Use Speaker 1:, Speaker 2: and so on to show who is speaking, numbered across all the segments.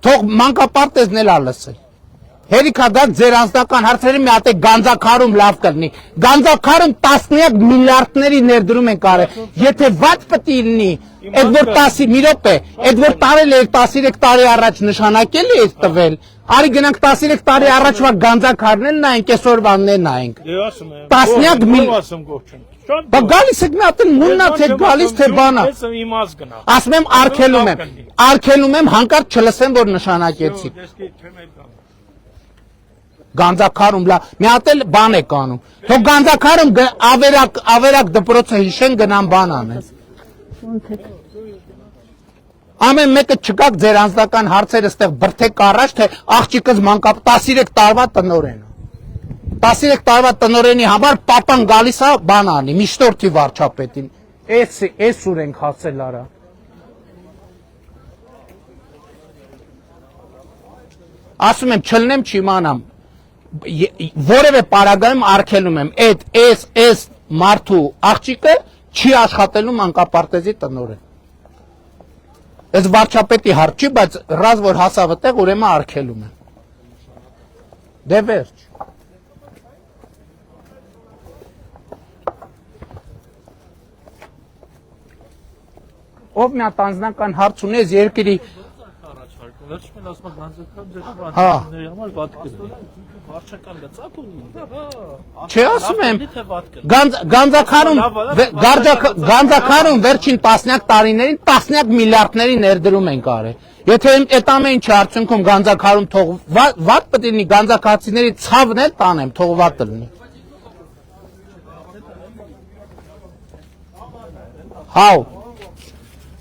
Speaker 1: թող մանկապարտեզն էլ ալսել։ Հերիքա դա ձեր անձնական հարցերի մի հատ է գանձակարում լավ կլինի։ Գանձակարում տասնյակ միլիարդների ներդրում են կարել։ Եթե վատ պետք է լինի, այդ որ 10 մի րոպե, այդ որ տարել է 13 տարի առաջ նշանակել է տվել, արի գնանք 13 տարի առաջվա գանձակարներն նայենք, այսօրվաններ նայենք։ Տասնյակ Բա գալիս եք մի հատ նույնն է թե գալիս թե բանա։ Ասում եմ արգելում եմ հանկարծ չլսեմ որ նշանակեցի։ Գանձակարում լա մի հատ էլ բան է կանում։ Թող գանձակարում ավերակ դպրոցը հիշեն գնան բան անեն։ Ամեն մեկը չկաք ձեր անձնական հարցերը ստեղ բրթեք առաջ թե աղջիկս մանկապ 13 տարվա տնօրեն 13 տարվա տնօրենի համար պապան գալիս է բան անի միշտորդի վարչապետին էս ուր ենք հասել արա ասում եմ չլնեմ չիմանամ որևէ պարագայում արգելում եմ այս մարդու աղջիկը չի աշխատելու մանկապարտեզի տնօրեն Այս վարչապետի հարց չի, բայց ռազ որ հասավ այդտեղ ուրեմն արգելում են։ Դե վերջ։ Ով մի հատ անձնական հարց ունես երկրի Չէ ասում եմ գանձակարում վերջին տասնյակ տարիներին տասնյակ միլիարդների ներդրում են կարել Եթե այդ ամեն ինչի արդյունքում գանձակարում թող վատ պետք է լինի գանձակացիների ցավն էլ տանեմ թող վատ լինի Հաու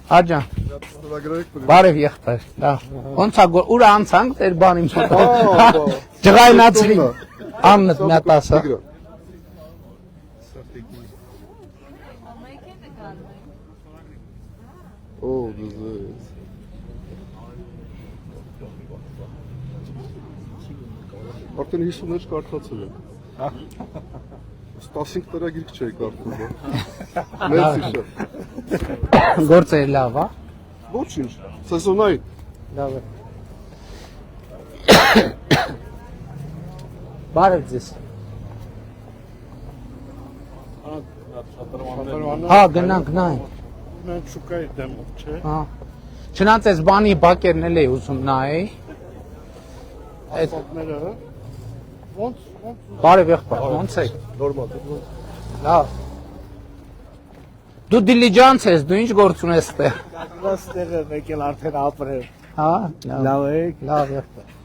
Speaker 1: Աջան Բարև եղբայր, ոնց է ուր անցանք տեր բան իմ ջղայնացրի, ամնըտ մի հատ ասա
Speaker 2: Արդեն 50 էջ կարդացել եմ 15 տարա գիրք չէի կարդում Մերսի շատ
Speaker 1: Գործը լավ, հա
Speaker 2: Ոչինչ, սեզոնային
Speaker 1: Լավ է Բարև ձեզ Հա, գնանք նայենք
Speaker 3: Մենք շուկայի դեմով, չէ
Speaker 1: Հա Չնանց ես բանի բակերն էլ էի ուզում նայի
Speaker 3: Ատները, ոնց
Speaker 1: Բարև եղբայր, ոնց եք
Speaker 2: Նորմալ
Speaker 1: Լավ Դու դիլիջանց ես, դու ինչ գործ ունես տեղ
Speaker 3: Ստեղը մեկ էլ արդեն ապրել
Speaker 1: Հա,
Speaker 3: Լավ եք
Speaker 1: լավ եղբայր